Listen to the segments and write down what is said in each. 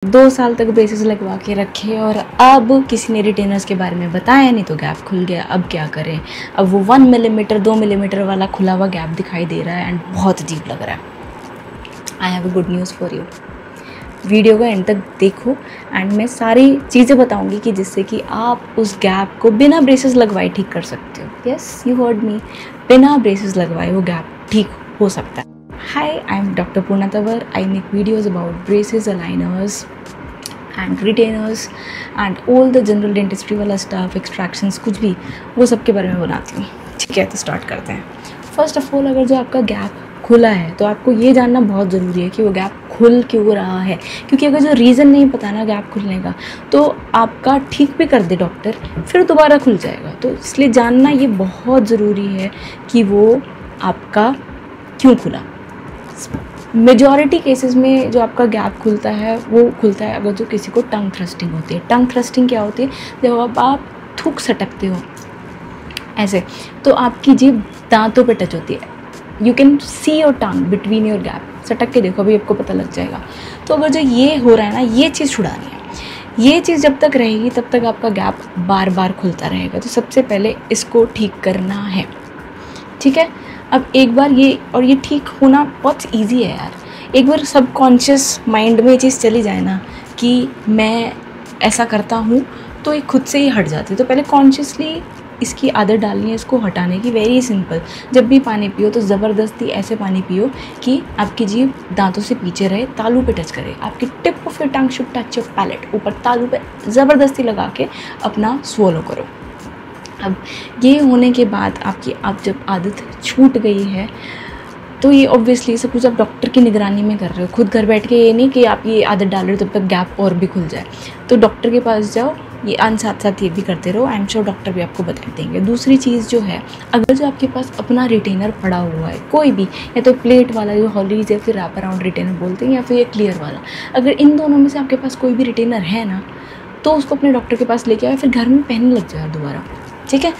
2 साल तक ब्रेसेस लगवा के रखे और अब किसी ने रिटेनर्स के बारे में बताया नहीं तो गैप खुल गया। अब क्या करें? अब वो 1 मिलीमीटर 2 मिलीमीटर वाला खुला हुआ गैप दिखाई दे रहा है एंड बहुत अजीब लग रहा है। I have a good news for you. Video को एंड तक देखो एंड मैं सारी चीज़ें बताऊंगी कि जिससे कि आप उस गैप को बिना ब्रेसेस लगवाए ठीक कर सकते हो। यस, यू हर्ड मी, बिना ब्रेसेस लगवाए वो गैप ठीक हो सकता है। Hi, I'm Dr. Purna Tawar. I make videos about braces, aligners and retainers and all the general dentistry वाला stuff, extractions, कुछ भी वो सब के बारे में बनाती हूँ। ठीक है, तो स्टार्ट करते हैं। फर्स्ट ऑफ ऑल, अगर जो आपका गैप खुला है तो आपको ये जानना बहुत ज़रूरी है कि वो गैप खुल क्यों रहा है, क्योंकि अगर जो रीज़न नहीं पता ना गैप खुलने का तो आपका ठीक भी कर दे डॉक्टर फिर दोबारा खुल जाएगा। तो इसलिए जानना ये बहुत ज़रूरी है कि वो आपका क्यों खुला। मेजॉरिटी केसेस में जो आपका गैप खुलता है वो खुलता है अगर जो किसी को टंग थ्रस्टिंग होती है। टंग थ्रस्टिंग क्या होती है? जब आप थूक सटकते हो ऐसे तो आपकी जीभ दांतों पे टच होती है। You can see your tongue between your gap, सटक के देखो, अभी आपको पता लग जाएगा। तो अगर जो ये हो रहा है ना, ये चीज़ छुड़ानी है। ये चीज़ जब तक रहेगी तब तक आपका गैप बार बार खुलता रहेगा। तो सबसे पहले इसको ठीक करना है, ठीक है। अब एक बार ये ठीक होना बहुत ईजी है यार। एक बार सबकॉन्शियस माइंड में ये चीज़ चली जाए ना कि मैं ऐसा करता हूँ तो ये खुद से ही हट जाती है। तो पहले कॉन्शियसली इसकी आदत डालनी है, इसको हटाने की। वेरी सिंपल, जब भी पानी पियो तो ज़बरदस्ती ऐसे पानी पियो कि आपकी जीभ दांतों से पीछे रहे, तालू पे टच करे। आपकी tip of your tongue should touch your palate, ऊपर तालू पे ज़बरदस्ती लगा के अपना स्वॉलो करो। अब ये होने के बाद आप जब आदत छूट गई है तो ये ऑब्वियसली सब कुछ आप डॉक्टर की निगरानी में कर रहे हो, खुद घर बैठ के। ये नहीं कि आप ये आदत डाल रहे हो तब तक गैप और भी खुल जाए। तो डॉक्टर के पास जाओ, ये साथ साथ ये भी करते रहो। आई एम श्योर डॉक्टर भी आपको बता देंगे। दूसरी चीज़ जो है, अगर जो आपके पास अपना रिटेनर पड़ा हुआ है कोई भी, या तो प्लेट वाला जो हॉलीज या फिर रैप अराउंड रिटेनर बोलते हैं, या फिर ये क्लियर वाला, अगर इन दोनों में से आपके पास कोई भी रिटेनर है ना तो उसको अपने डॉक्टर के पास लेके आओ, फिर घर में पहनने लग जाओ दोबारा, ठीक है।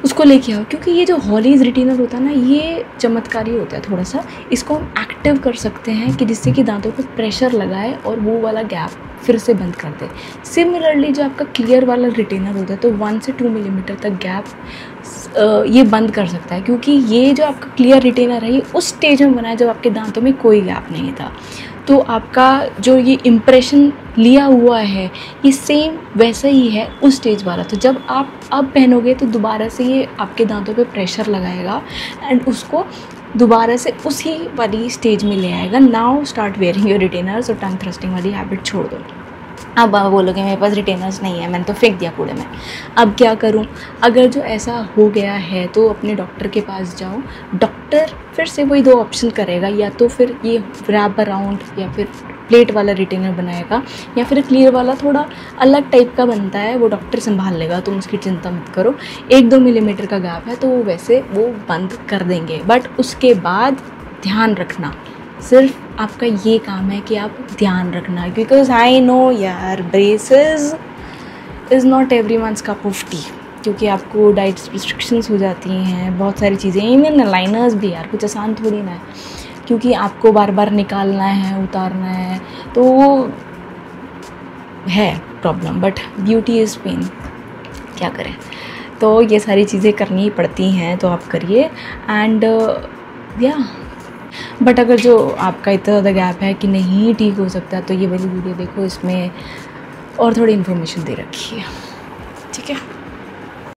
उसको लेके आओ, क्योंकि ये जो हॉलीज रिटेनर होता है ना, ये चमत्कारी होता है थोड़ा सा। इसको हम एक्टिव कर सकते हैं कि जिससे कि दांतों पे प्रेशर लगाए और वो वाला गैप फिर से बंद कर दे। सिमिलरली जो आपका क्लियर वाला रिटेनर होता है तो 1 से 2 मिलीमीटर तक गैप ये बंद कर सकता है, क्योंकि ये जो आपका क्लियर रिटेनर है ये उस स्टेज में बना है जब आपके दांतों में कोई गैप नहीं था। तो आपका जो ये इम्प्रेशन लिया हुआ है ये सेम वैसा ही है उस स्टेज वाला। तो जब आप अब पहनोगे तो दोबारा से ये आपके दांतों पे प्रेशर लगाएगा एंड उसको दोबारा से उसी वाली स्टेज में ले आएगा। Now start wearing your retainers और टंग थ्रस्टिंग वाली हैबिट छोड़ दो। अब आप बोलोगे मेरे पास रिटेनर्स नहीं है, मैंने तो फेंक दिया कूड़े में, अब क्या करूं? अगर जो ऐसा हो गया है तो अपने डॉक्टर के पास जाओ। डॉक्टर फिर से वही 2 ऑप्शन करेगा, या तो फिर ये रैप अराउंड या फिर प्लेट वाला रिटेनर बनाएगा, या फिर क्लियर वाला थोड़ा अलग टाइप का बनता है, वो डॉक्टर संभाल लेगा, तुम उसकी चिंता मत करो। 1-2 मिलीमीटर का गैप है तो वो वैसे वो बंद कर देंगे। बट उसके बाद ध्यान रखना, सिर्फ आपका ये काम है कि आप ध्यान रखना, बिकॉज आई नो यार braces is not everyone's cup of T, क्योंकि आपको डाइट रिस्ट्रिक्शंस हो जाती हैं, बहुत सारी चीज़ें। इवन अलाइनर्स भी यार कुछ आसान थोड़ी ना है, क्योंकि आपको बार बार निकालना है, उतारना है, तो वो है problem. But beauty is pain, क्या करें। तो ये सारी चीज़ें करनी पड़ती हैं, तो आप करिए। एंड या बट अगर जो आपका इतना ज़्यादा गैप है कि नहीं ठीक हो सकता तो ये वाली वीडियो देखो, इसमें और थोड़ी इन्फॉर्मेशन दे रखी है, ठीक है।